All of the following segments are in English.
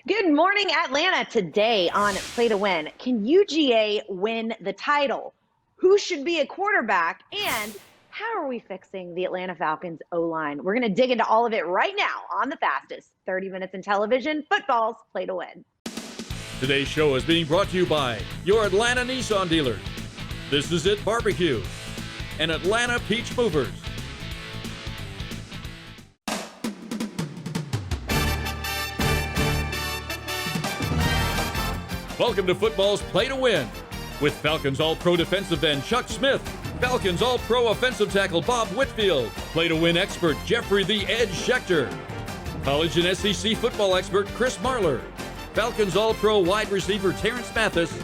Good morning, Atlanta. Today on Play to Win, can UGA win the title? Who should be a quarterback? And how are we fixing the Atlanta Falcons O-line? We're going to dig into all of it right now on the fastest 30 minutes in television, football's Play to Win. Today's show is being brought to you by your Atlanta Nissan dealers. This is It Barbecue and Atlanta Peach Movers. Welcome to football's Play to Win with Falcons All-Pro defensive end Chuck Smith, Falcons All-Pro offensive tackle Bob Whitfield, Play to Win expert Jeffrey the Edge Schechter, college and SEC football expert Chris Marler, Falcons All-Pro wide receiver Terrence Mathis,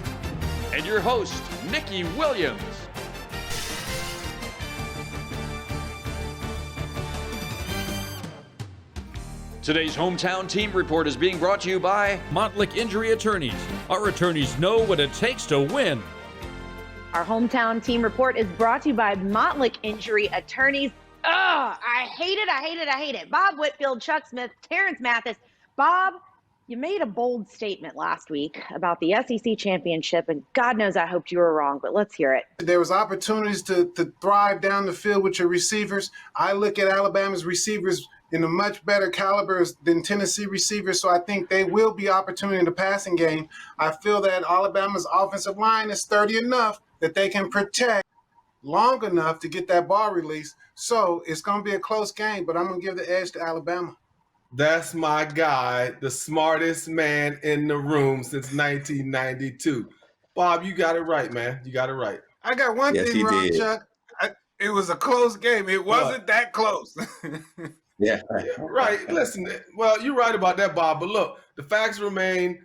and your host, Nikki Williams. Today's Hometown Team Report is being brought to you by Montlick Injury Attorneys. Our attorneys know what it takes to win. Our Hometown Team Report is brought to you by Montlick Injury Attorneys. I hate it. Bob Whitfield, Chuck Smith, Terrence Mathis. Bob, you made a bold statement last week about the SEC championship, and God knows I hoped you were wrong, but let's hear it. There was opportunities to thrive down the field with your receivers. I look at Alabama's receivers in a much better caliber than Tennessee receivers, so I think they will be opportunity in the passing game. I feel that Alabama's offensive line is sturdy enough that they can protect long enough to get that ball released. So it's going to be a close game, but I'm going to give the edge to Alabama. That's my guy, the smartest man in the room since 1992. Bob, you got it right, man. You got it right. I got one thing wrong, Chuck. It was a close game. It wasn't that close. Yeah, right. Listen, well, you're right about that, Bob. But look, the facts remain.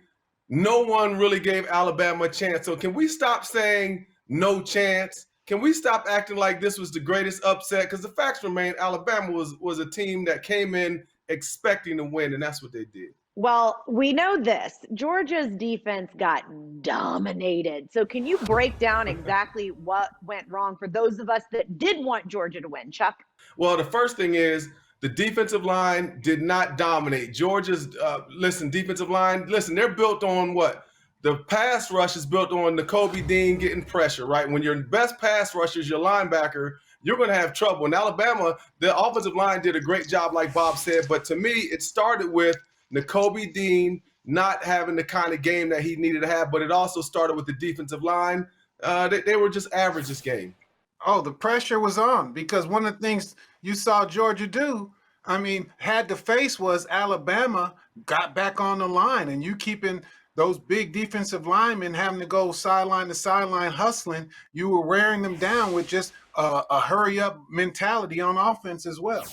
No one really gave Alabama a chance. So can we stop saying no chance? Can we stop acting like this was the greatest upset? Because the facts remain, Alabama was a team that came in expecting to win, and that's what they did. Well, we know this. Georgia's defense got dominated. So can you break down exactly what went wrong for those of us that did want Georgia to win, Chuck? Well, the first thing is, the defensive line did not dominate. Georgia's, defensive line, they're built on what? The pass rush is built on Nakobe Dean getting pressure, right? When your best pass rusher is your linebacker, you're going to have trouble. In Alabama, the offensive line did a great job, like Bob said. But to me, it started with Nakobe Dean not having the kind of game that he needed to have. But it also started with the defensive line. They were just average this game. Oh, the pressure was on because one of the things you saw Georgia do, had to face was Alabama got back on the line, and you keeping those big defensive linemen having to go sideline to sideline hustling, you were wearing them down with just a hurry-up mentality on offense as well.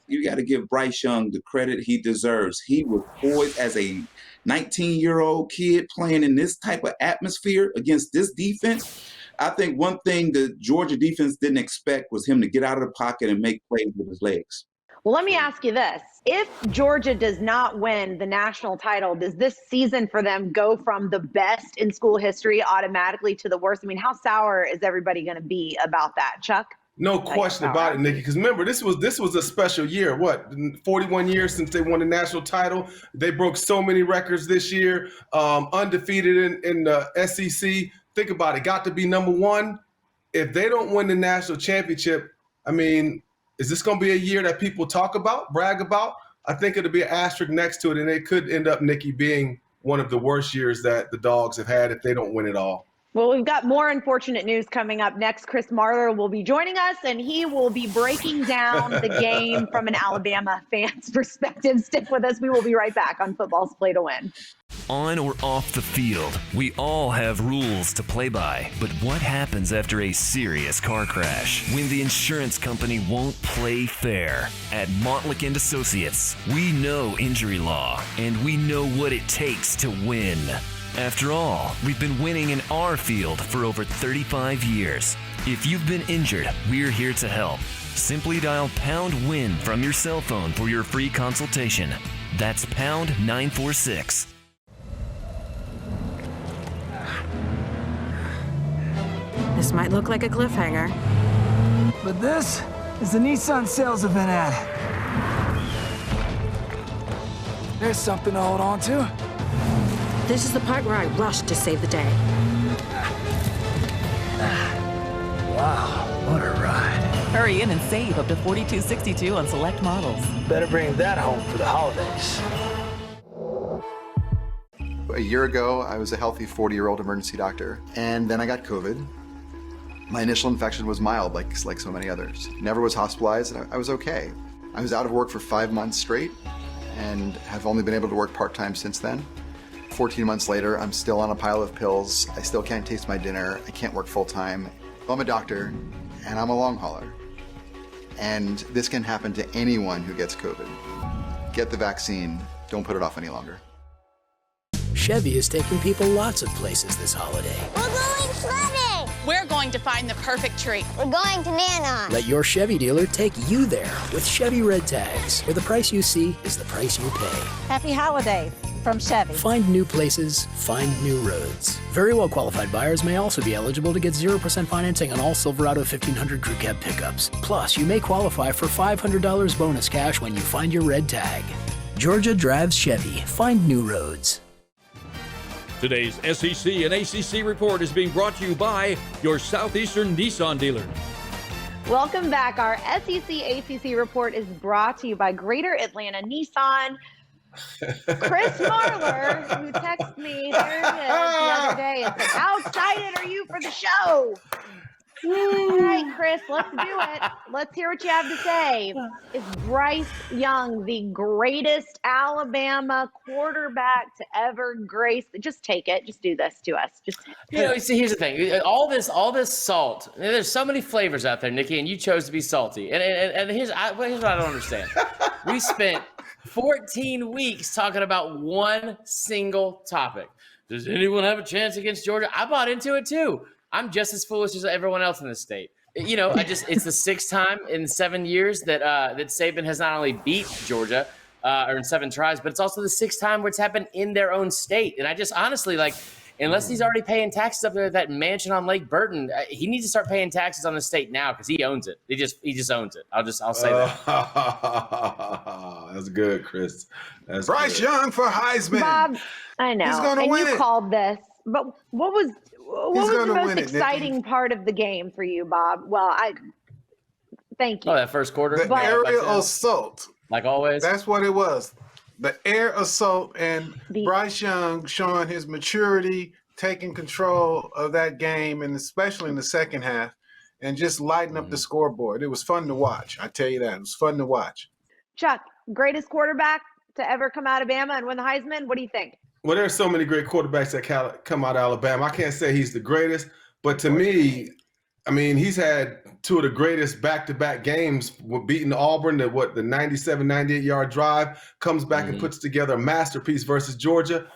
You got to give Bryce Young the credit he deserves. He was poised as a 19-year-old kid playing in this type of atmosphere against this defense. I think one thing the Georgia defense didn't expect was him to get out of the pocket and make plays with his legs. Well, let me ask you this. If Georgia does not win the national title, does this season for them go from the best in school history automatically to the worst? How sour is everybody going to be about that, Chuck? No question about it, Nikki, because remember, this was a special year. 41 years since they won the national title. They broke so many records this year, undefeated in the SEC. Think about it, got to be number one. If they don't win the national championship, is this going to be a year that people talk about, brag about? I think it'll be an asterisk next to it, and it could end up, Nikki, being one of the worst years that the Dogs have had if they don't win it all. Well, we've got more unfortunate news coming up next. Chris Marler will be joining us, and he will be breaking down the game from an Alabama fan's perspective. Stick with us. We will be right back on Football's Play to Win. On or off the field, we all have rules to play by. But what happens after a serious car crash? When the insurance company won't play fair? At Montlick & Associates, we know injury law, and we know what it takes to win. After all, we've been winning in our field for over 35 years. If you've been injured, we're here to help. Simply dial #WIN from your cell phone for your free consultation. That's #946. This might look like a cliffhanger. But this is the Nissan sales event ad. There's something to hold on to. This is the part where I rush to save the day. Wow, what a ride. Hurry in and save up to $42.62 on select models. Better bring that home for the holidays. A year ago, I was a healthy 40-year-old emergency doctor, and then I got COVID. My initial infection was mild, like so many others. Never was hospitalized, and I was okay. I was out of work for 5 months straight, and have only been able to work part-time since then. 14 months later, I'm still on a pile of pills. I still can't taste my dinner. I can't work full-time. I'm a doctor, and I'm a long hauler. And this can happen to anyone who gets COVID. Get the vaccine. Don't put it off any longer. Chevy is taking people lots of places this holiday. We're going sledding! We're going to find the perfect tree. We're going to Nana. Let your Chevy dealer take you there with Chevy Red Tags, where the price you see is the price you pay. Happy holidays from Chevy. Find new places, find new roads. Very well qualified buyers may also be eligible to get 0% financing on all Silverado 1500 Crew Cab pickups. Plus, you may qualify for $500 bonus cash when you find your red tag. Georgia drives Chevy. Find new roads. Today's SEC and ACC report is being brought to you by your Southeastern Nissan dealer. Welcome back. Our SEC ACC report is brought to you by Greater Atlanta Nissan. Chris Marler, who texted me, there it is, the other day, and said, how excited are you for the show? All right, Chris, let's do it. Let's hear what you have to say. Is Bryce Young the greatest Alabama quarterback to ever grace? Just take it. Just do this to us. See, here's the thing. All this salt. There's so many flavors out there, Nikki, and you chose to be salty. And here's what I don't understand. We spent 14 weeks talking about one single topic. Does anyone have a chance against Georgia? I bought into it too. I'm just as foolish as everyone else in this state. It's the sixth time in 7 years that Saban has not only beat Georgia or in 7 tries, but it's also the sixth time where it's happened in their own state. And I just honestly, unless he's already paying taxes up there at that mansion on Lake Burton, he needs to start paying taxes on the state now because he owns it. He just owns it. I'll say that. That's good, Chris. That's Bryce good. Young for Heisman. Bob, I know. He's gonna win you it. Called this, but what was the most exciting part of the game for you, Bob? Well, thank you. Oh, that first quarter? The aerial assault. Like always? That's what it was. The air assault and Bryce Young showing his maturity, taking control of that game, and especially in the second half, and just lighting up the scoreboard. It was fun to watch. I tell you that. It was fun to watch. Chuck, greatest quarterback to ever come out of Bama and win the Heisman? What do you think? Well, there's so many great quarterbacks that come out of Alabama. I can't say he's the greatest, but to me, I mean, he's had 2 of the greatest back-to-back games with beating Auburn, the 97, 98-yard drive, comes back and puts together a masterpiece versus Georgia.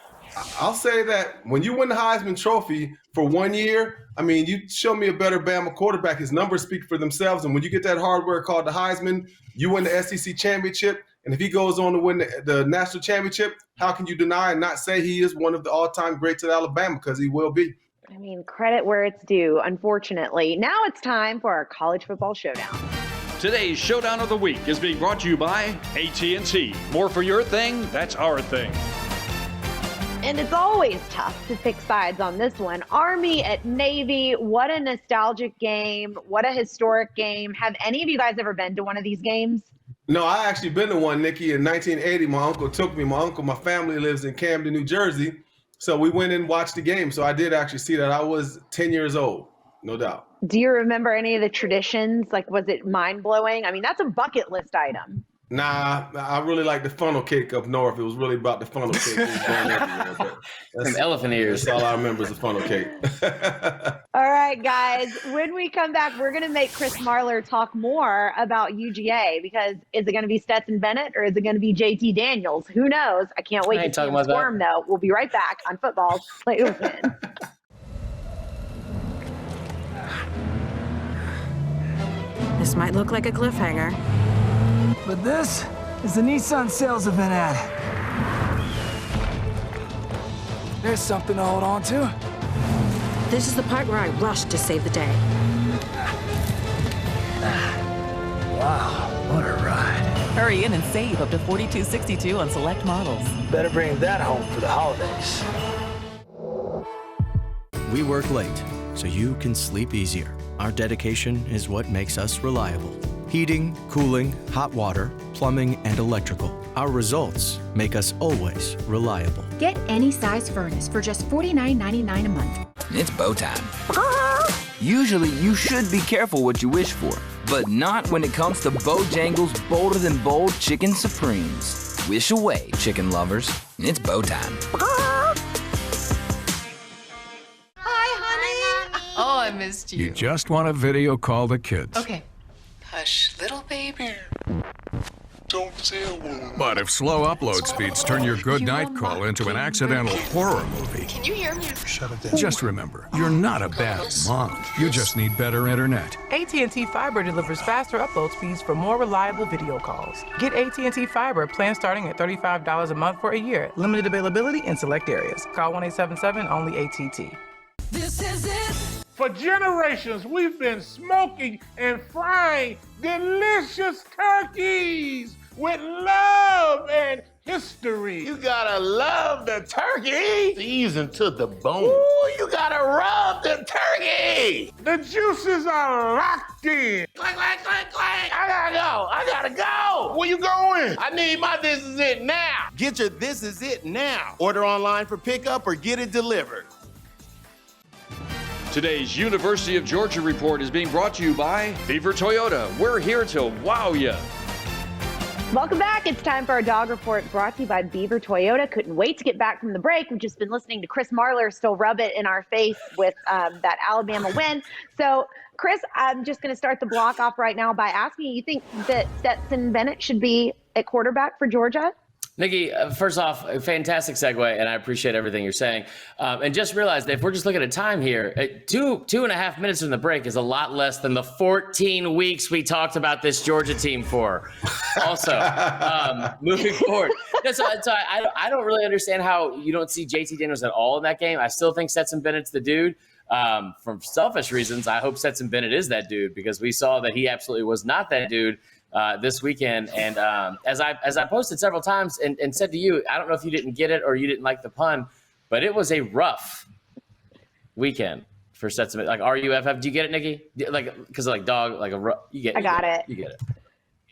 I'll say that when you win the Heisman Trophy for 1 year, I mean, you show me a better Bama quarterback. His numbers speak for themselves, and when you get that hardware called the Heisman, you win the SEC championship, and if he goes on to win the national championship, how can you deny and not say he is one of the all-time greats at Alabama? Because he will be. I mean, credit where it's due, unfortunately. Now it's time for our college football showdown. Today's Showdown of the Week is being brought to you by AT&T. More for your thing, that's our thing. And it's always tough to pick sides on this one. Army at Navy, what a nostalgic game. What a historic game. Have any of you guys ever been to one of these games? No, I actually been to one, Nikki. In 1980, my uncle took me. My family lives in Camden, New Jersey. So we went and watched the game. So I did actually see that. I was 10 years old, no doubt. Do you remember any of the traditions? Like, was it mind-blowing? I mean, that's a bucket list item. Nah, I really like the funnel cake up north. It was really about the funnel cake. It was going everywhere, Some elephant ears. That's all I remember is the funnel cake. All right, guys. When we come back, we're going to make Chris Marler talk more about UGA because is it going to be Stetson Bennett or is it going to be JT Daniels? Who knows? I can't wait to see him squirm, though. We'll be right back on Football's Play to Win. This might look like a cliffhanger. But this is the Nissan sales event ad. There's something to hold on to. This is the part where I rush to save the day. Wow, what a ride. Hurry in and save up to $42.62 on select models. Better bring that home for the holidays. we work late so you can sleep easier. Our dedication is what makes us reliable. Heating, cooling, hot water, plumbing, and electrical. Our results make us always reliable. Get any size furnace for just $49.99 a month. It's bow time. Usually, you should be careful what you wish for, but not when it comes to Bojangles Bolder Than Bold Chicken Supremes. Wish away, chicken lovers. It's bow time. Hi, honey. Oh, I missed you. You just want to video call the kids. Okay. Hush, little baby. Don't say a word. But if slow upload speeds turn your good night call into an accidental horror movie, Can you hear me? shut it down. Just remember, you're not a bad mom. You just need better internet. AT&T Fiber delivers faster upload speeds for more reliable video calls. Get AT&T Fiber, plan starting at $35 a month for a year. Limited availability in select areas. Call 1-877 only ATT. This is it. For generations, we've been smoking and frying delicious turkeys with love and history. You gotta love the turkey. Seasoned to the bone. Ooh, you gotta rub the turkey. The juices are locked in. Clank, clank, clank, clank. I gotta go. Where you going? I need my This Is It now. Get your This Is It now. Order online for pickup or get it delivered. Today's University of Georgia report is being brought to you by Beaver Toyota. We're here to wow ya. Welcome back. It's time for our dog report brought to you by Beaver Toyota. Couldn't wait to get back from the break. We've just been listening to Chris Marlar still rub it in our face with that Alabama win. So, Chris, I'm just going to start the block off right now by asking you think that Stetson Bennett should be at quarterback for Georgia? Nikki, first off, a fantastic segue, and I appreciate everything you're saying. And just realize that if we're just looking at time here, 2.5 minutes in the break is a lot less than the 14 weeks we talked about this Georgia team for. Also, moving forward, so I don't really understand how you don't see JT Daniels at all in that game. I still think Stetson Bennett's the dude. For selfish reasons, I hope Stetson Bennett is that dude because we saw that he absolutely was not that dude. This weekend. And as I posted several times and said to you, I don't know if you didn't get it or you didn't like the pun, but it was a rough weekend for Stetson. Like RUFF. Do you get it, Nikki? Like, because like dog, like you get it. I got it. You get it.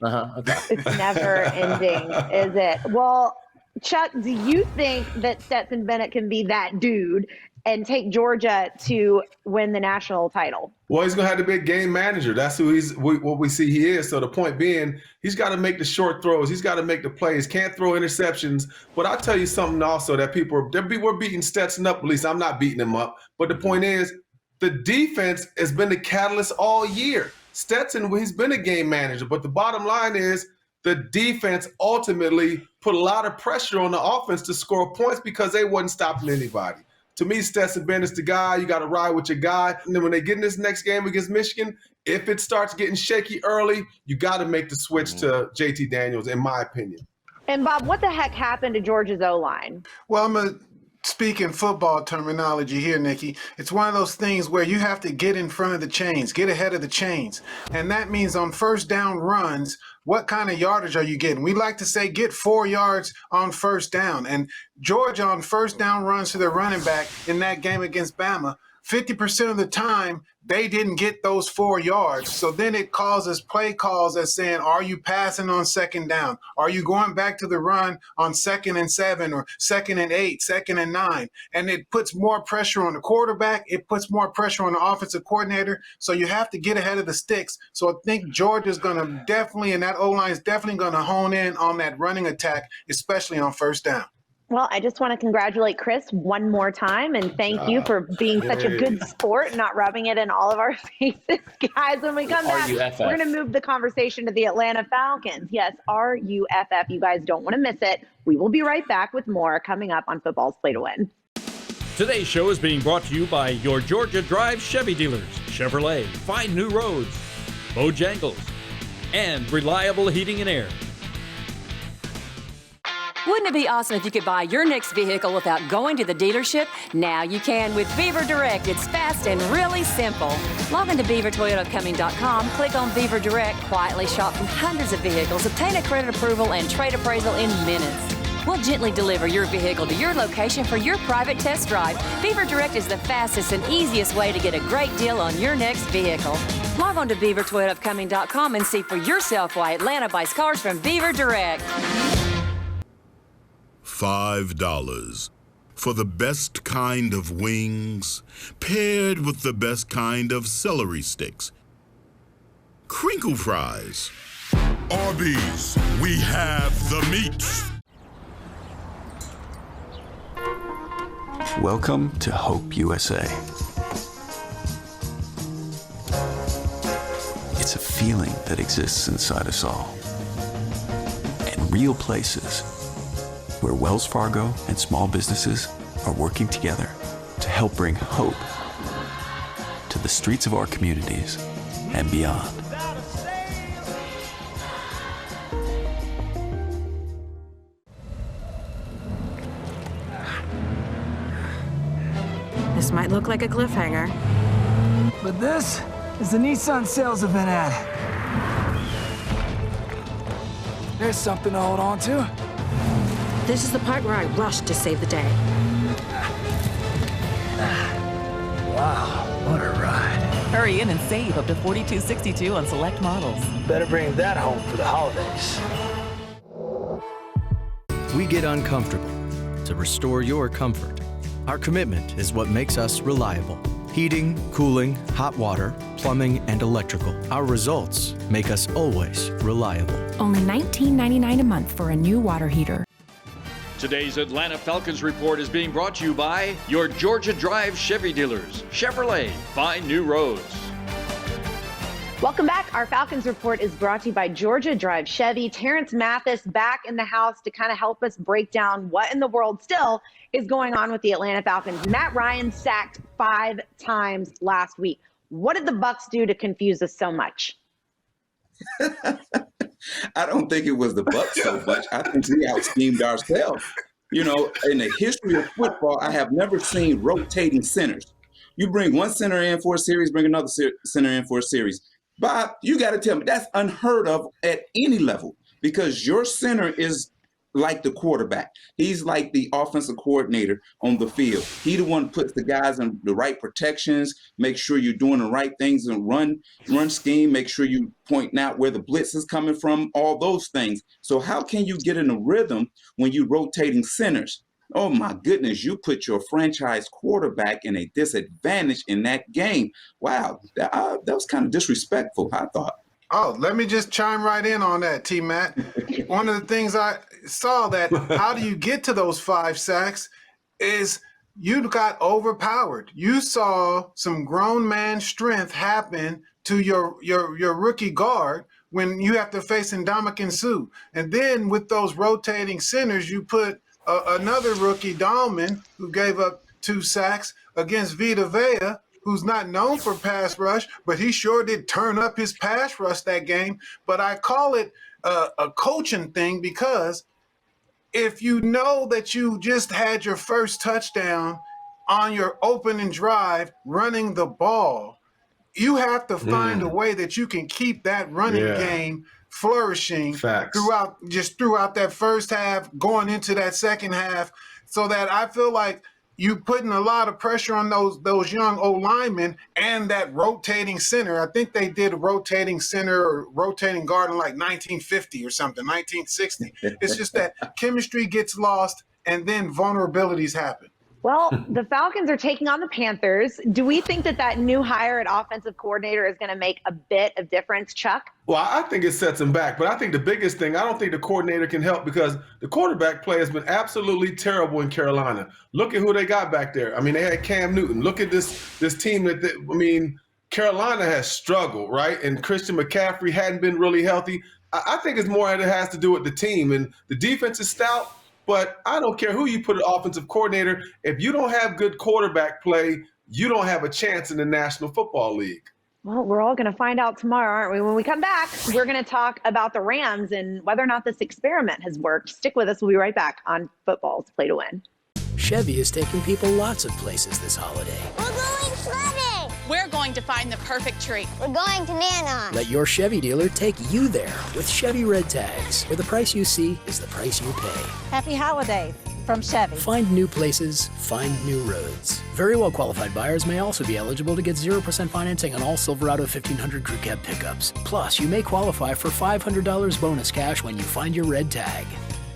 Okay. It's never ending, is it? Well, Chuck, do you think that Stetson Bennett can be that dude and take Georgia to win the national title? Well, he's going to have to be a game manager. That's who what we see he is. So the point being, he's got to make the short throws. He's got to make the plays. Can't throw interceptions. But I'll tell you something also that we're beating Stetson up. At least I'm not beating him up. But the point is, the defense has been the catalyst all year. Stetson, he's been a game manager. But the bottom line is, the defense ultimately put a lot of pressure on the offense to score points because they wasn't stopping anybody. To me, Stetson Bennett's the guy. You got to ride with your guy. And then when they get in this next game against Michigan, if it starts getting shaky early, you got to make the switch to JT Daniels, in my opinion. And, Bob, what the heck happened to Georgia's O-line? Well, I'm going to speak in football terminology here, Nikki. It's one of those things where you have to get in front of the chains, get ahead of the chains. And that means on first down runs, what kind of yardage are you getting? We like to say get 4 yards on first down. And Georgia on first down runs to their running back in that game against Bama, 50% of the time, they didn't get those 4 yards. So then it causes play calls as saying, are you passing on second down? Are you going back to the run on 2nd and 7 or 2nd and 8, 2nd and 9? And it puts more pressure on the quarterback. It puts more pressure on the offensive coordinator. So you have to get ahead of the sticks. So I think Georgia's going to definitely, and that O-line is definitely going to hone in on that running attack, especially on first down. Well, I just want to congratulate Chris one more time and thank you for being such a good sport and not rubbing it in all of our faces. Guys, when we come back, we're going to move the conversation to the Atlanta Falcons. Yes, RUFF. You guys don't want to miss it. We will be right back with more coming up on Football's Play to Win. Today's show is being brought to you by your Georgia Drive Chevy dealers, Chevrolet, Find New Roads, Bojangles, and Reliable Heating and Air. Wouldn't it be awesome if you could buy your next vehicle without going to the dealership? Now you can with Beaver Direct. It's fast and really simple. Log into BeaverToyotaComing.com, click on Beaver Direct, quietly shop from hundreds of vehicles, obtain a credit approval and trade appraisal in minutes. We'll gently deliver your vehicle to your location for your private test drive. Beaver Direct is the fastest and easiest way to get a great deal on your next vehicle. Log on to BeaverToyotaofCumming.com and see for yourself why Atlanta buys cars from Beaver Direct. $5 for the best kind of wings, paired with the best kind of celery sticks. Crinkle fries. Arby's, we have the meats. Welcome to Hope USA. It's a feeling that exists inside us all. And real places where Wells Fargo and small businesses are working together to help bring hope to the streets of our communities and beyond. This might look like a cliffhanger. But this is the Nissan sales event ad. There's something to hold on to. This is the part where I rush to save the day. Wow, what a ride. Hurry in and save up to $42.62 on select models. Better bring that home for the holidays. We get uncomfortable to restore your comfort. Our commitment is what makes us reliable. Heating, cooling, hot water, plumbing, and electrical. Our results make us always reliable. Only $19.99 a month for a new water heater. Today's Atlanta Falcons report is being brought to you by your Georgia Drive Chevy dealers. Chevrolet, find new roads. Welcome back. Our Falcons report is brought to you by Georgia Drive Chevy. Terrence Mathis back in the house to kind of help us break down what in the world still is going on with the Atlanta Falcons. Matt Ryan sacked 5 times last week. What did the Bucs do to confuse us so much? I don't think it was the Bucs so much. I think we out-schemed ourselves. You know, in the history of football, I have never seen rotating centers. You bring one center in for a series, bring another center in for a series. Bob, you got to tell me that's unheard of at any level because your center is like the quarterback. He's like the offensive coordinator on the field. He the one puts the guys in the right protections, make sure you're doing the right things and run scheme, make sure you pointing out where the blitz is coming from, all those things. So how can you get in a rhythm when you're rotating centers? Oh my goodness, you put your franchise quarterback in a disadvantage in that game. Wow, that was kind of disrespectful, I thought. Oh, let me just chime right in on that, T-Matt. One of the things I saw that how do you get to those 5 sacks is you got overpowered. You saw some grown man strength happen to your rookie guard when you have to face Ndamukong Suh. And then with those rotating centers, you put another rookie, Dahlman, who gave up 2 sacks against Vita Vea, who's not known for pass rush, but he sure did turn up his pass rush that game. But I call it a coaching thing because if you know that you just had your first touchdown on your opening drive running the ball, you have to find a way that you can keep that running game flourishing throughout that first half, going into that second half, so that I feel like you putting a lot of pressure on those young O-linemen and that rotating center. I think they did a rotating center or rotating guard in like 1950 or something, 1960. It's just that chemistry gets lost and then vulnerabilities happen. Well, the Falcons are taking on the Panthers. Do we think that new hire at offensive coordinator is going to make a bit of difference, Chuck? Well, I think it sets them back. But I think the biggest thing, I don't think the coordinator can help because the quarterback play has been absolutely terrible in Carolina. Look at who they got back there. I mean, they had Cam Newton. Look at this team Carolina has struggled, right? And Christian McCaffrey hadn't been really healthy. I think it's more that it has to do with the team. And the defense is stout. But I don't care who you put an offensive coordinator. If you don't have good quarterback play, you don't have a chance in the National Football League. Well, we're all going to find out tomorrow, aren't we? When we come back, we're going to talk about the Rams and whether or not this experiment has worked. Stick with us. We'll be right back on Football's Play to Win. Chevy is taking people lots of places this holiday. We're going sledding. We're going to find the perfect tree. We're going to Nanon. Let your Chevy dealer take you there with Chevy Red Tags, where the price you see is the price you pay. Happy holidays from Chevy. Find new places, find new roads. Very well qualified buyers may also be eligible to get 0% financing on all Silverado 1500 Crew Cab pickups. Plus, you may qualify for $500 bonus cash when you find your red tag.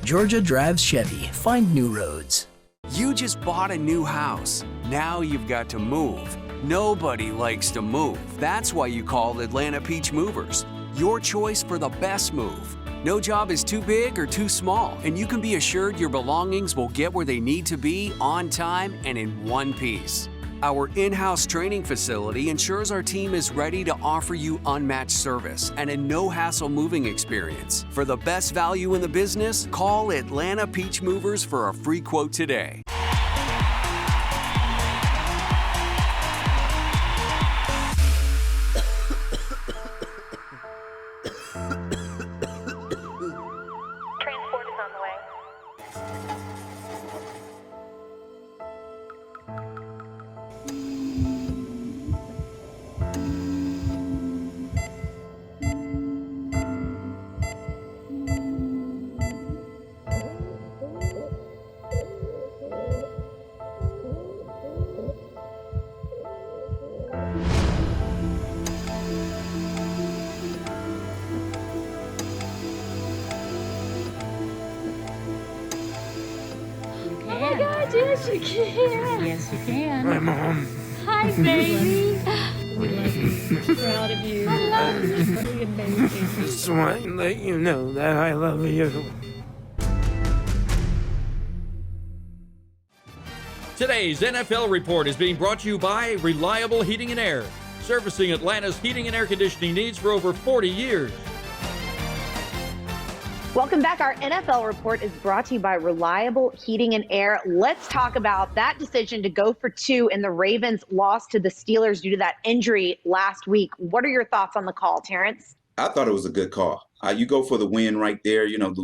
Georgia drives Chevy. Find new roads. You just bought a new house. Now you've got to move. Nobody likes to move. That's why you call Atlanta Peach Movers. Your choice for the best move. No job is too big or too small, and you can be assured your belongings will get where they need to be on time and in one piece. Our in-house training facility ensures our team is ready to offer you unmatched service and a no-hassle moving experience. For the best value in the business, call Atlanta Peach Movers for a free quote today. Oh my God, yes you can. Yes, you can. Hi, Mom. Hi, baby. We love you. We're proud of you. I love you. You're really amazing. Just want to let you know that I love you. Today's NFL Report is being brought to you by Reliable Heating and Air, servicing Atlanta's heating and air conditioning needs for over 40 years. Welcome back. Our NFL Report is brought to you by Reliable Heating and Air. Let's talk about that decision to go for two in the Ravens' loss to the Steelers due to that injury last week. What are your thoughts on the call, Terrence? I thought it was a good call. You go for the win right there. You know,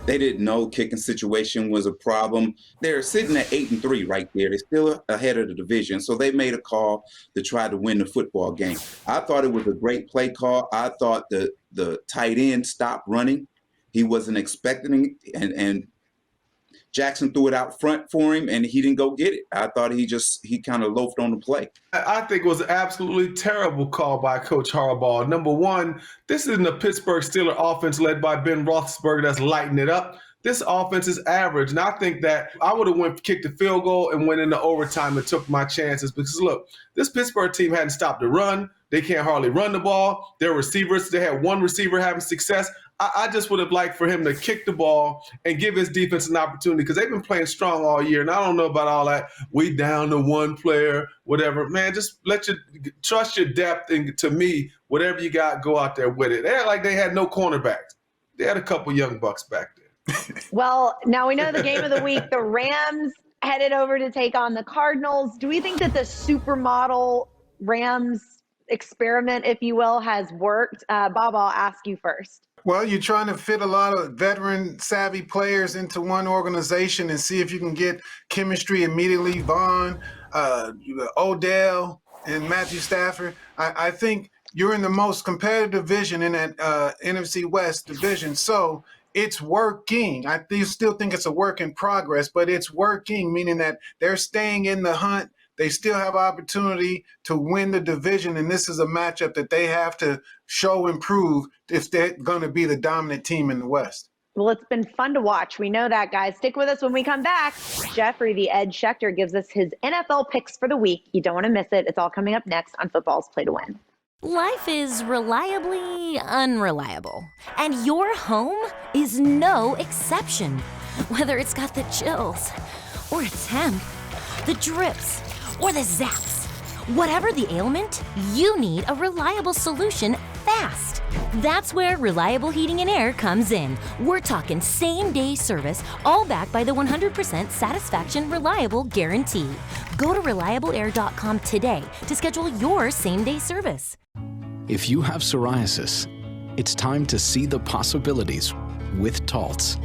they didn't know kicking situation was a problem. They're sitting at 8-3 right there. They're still ahead of the division. So they made a call to try to win the football game. I thought it was a great play call. I thought the tight end stopped running. He wasn't expecting it, and Jackson threw it out front for him, and he didn't go get it. I thought he kind of loafed on the play. I think it was an absolutely terrible call by Coach Harbaugh. Number one, this isn't a Pittsburgh Steelers offense led by Ben Roethlisberger that's lighting it up. This offense is average, and I think that I would have kicked the field goal and went into overtime and took my chances because, look, this Pittsburgh team hadn't stopped the run. They can't hardly run the ball. Their receivers, they had one receiver having success. I just would have liked for him to kick the ball and give his defense an opportunity because they've been playing strong all year. And I don't know about all that. We down to one player, whatever. Man, just trust your depth. And to me, whatever you got, go out there with it. They act like they had no cornerbacks. They had a couple young bucks back there. Well, now we know the game of the week. The Rams headed over to take on the Cardinals. Do we think that the supermodel Rams experiment, if you will, has worked? Bob, I'll ask you first. Well, you're trying to fit a lot of veteran savvy players into one organization and see if you can get chemistry immediately. Vaughn, Odell, and Matthew Stafford. I think you're in the most competitive division in that NFC West division. So it's working. I still think it's a work in progress, but it's working, meaning that they're staying in the hunt. They still have opportunity to win the division, and this is a matchup that they have to show and prove if they're going to be the dominant team in the West. Well, it's been fun to watch. We know that, guys. Stick with us when we come back. Jeffrey, the Ed Schechter, gives us his NFL picks for the week. You don't want to miss it. It's all coming up next on Football's Play to Win. Life is reliably unreliable, and your home is no exception. Whether it's got the chills, or a temp, the drips, or the zaps. Whatever the ailment, you need a reliable solution fast. That's where Reliable Heating and Air comes in. We're talking same-day service, all backed by the 100% satisfaction reliable guarantee. Go to reliableair.com today to schedule your same-day service. If you have psoriasis, it's time to see the possibilities with Taltz.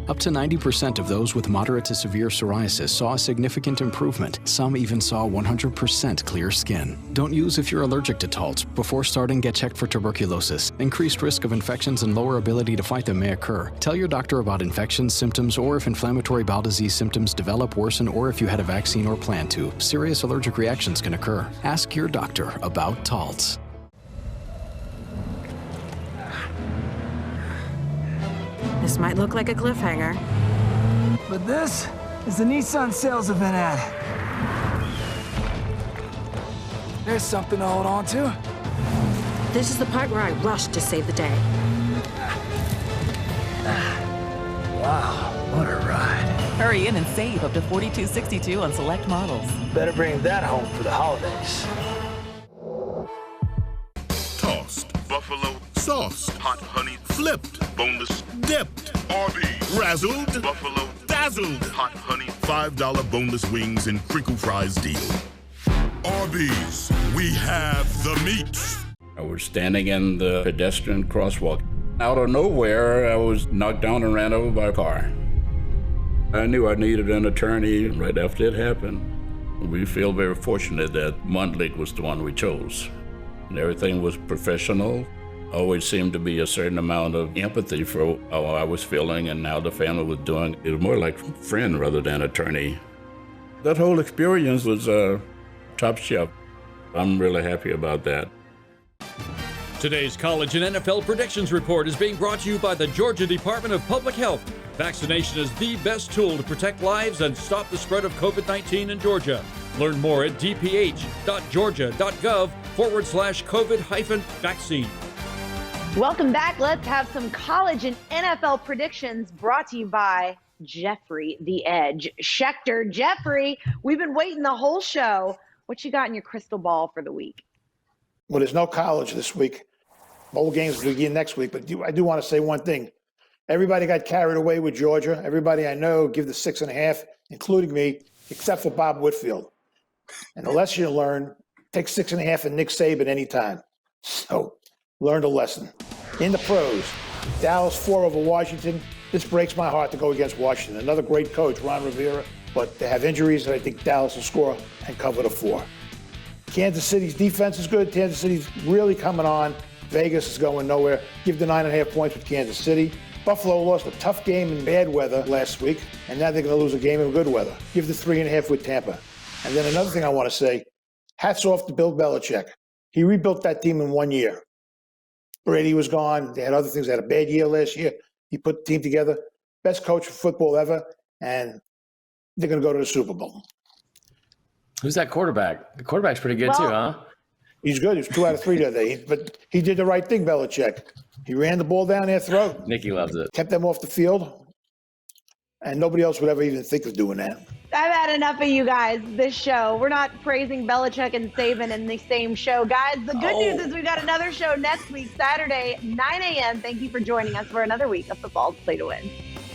Up to 90% of those with moderate to severe psoriasis saw a significant improvement. Some even saw 100% clear skin. Don't use if you're allergic to Taltz. Before starting, get checked for tuberculosis. Increased risk of infections and lower ability to fight them may occur. Tell your doctor about infections, symptoms, or if inflammatory bowel disease symptoms develop, worsen, or if you had a vaccine or plan to. Serious allergic reactions can occur. Ask your doctor about Taltz. This might look like a cliffhanger. But this is the Nissan sales event ad. There's something to hold on to. This is the part where I rush to save the day. Wow, what a ride. Hurry in and save up to $42.62 on select models. Better bring that home for the holidays. Tossed, buffalo, sauced, hot honey, flipped, boneless, dipped, Arby's, razzled, buffalo, dazzled, hot honey, $5 boneless wings and crinkle fries deal. Arby's, we have the meats. I was standing in the pedestrian crosswalk. Out of nowhere, I was knocked down and ran over by a car. I knew I needed an attorney right after it happened. We feel very fortunate that Montlick was the one we chose. And everything was professional. Always seemed to be a certain amount of empathy for how I was feeling and how the family was doing. It was more like friend rather than attorney. That whole experience was top shelf. I'm really happy about that. Today's college and NFL predictions report is being brought to you by the Georgia Department of Public Health. Vaccination is the best tool to protect lives and stop the spread of COVID-19 in Georgia. Learn more at dph.georgia.gov/COVID-vaccine. Welcome back. Let's have some college and NFL predictions brought to you by Jeffrey the Edge Schechter. Jeffrey, we've been waiting the whole show. What you got in your crystal ball for the week? Well, there's no college this week. Bowl games begin next week, but I do want to say one thing. Everybody got carried away with Georgia. Everybody I know give the 6.5, including me, except for Bob Whitfield. And the lesson you learn, take 6.5 and Nick Saban anytime. So learn the lesson. In the pros, Dallas 4 over Washington. This breaks my heart to go against Washington. Another great coach, Ron Rivera, but they have injuries, and I think Dallas will score and cover the 4. Kansas City's defense is good. Kansas City's really coming on. Vegas is going nowhere. Give the 9.5 points with Kansas City. Buffalo lost a tough game in bad weather last week, and now they're going to lose a game in good weather. Give the 3.5 with Tampa. And then another thing I want to say, hats off to Bill Belichick. He rebuilt that team in 1 year. Brady was gone. They had other things. They had a bad year last year. He put the team together. Best coach of football ever, and they're going to go to the Super Bowl. Who's that quarterback? The quarterback's pretty good too, huh? He's good. He was 2 out of 3 that day. But he did the right thing, Belichick. He ran the ball down their throat. Nicky loves it. Kept them off the field. And nobody else would ever even think of doing that. I've had enough of you guys this show. We're not praising Belichick and Saban in the same show. Guys, the good news is we got another show next week, Saturday, 9 a.m. Thank you for joining us for another week of Football's Play to Win.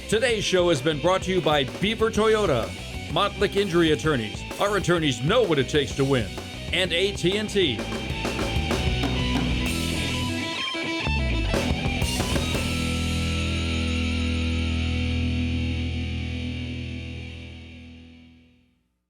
Today's show has been brought to you by Beaver Toyota, Montlick Injury Attorneys. Our attorneys know what it takes to win. And AT&T.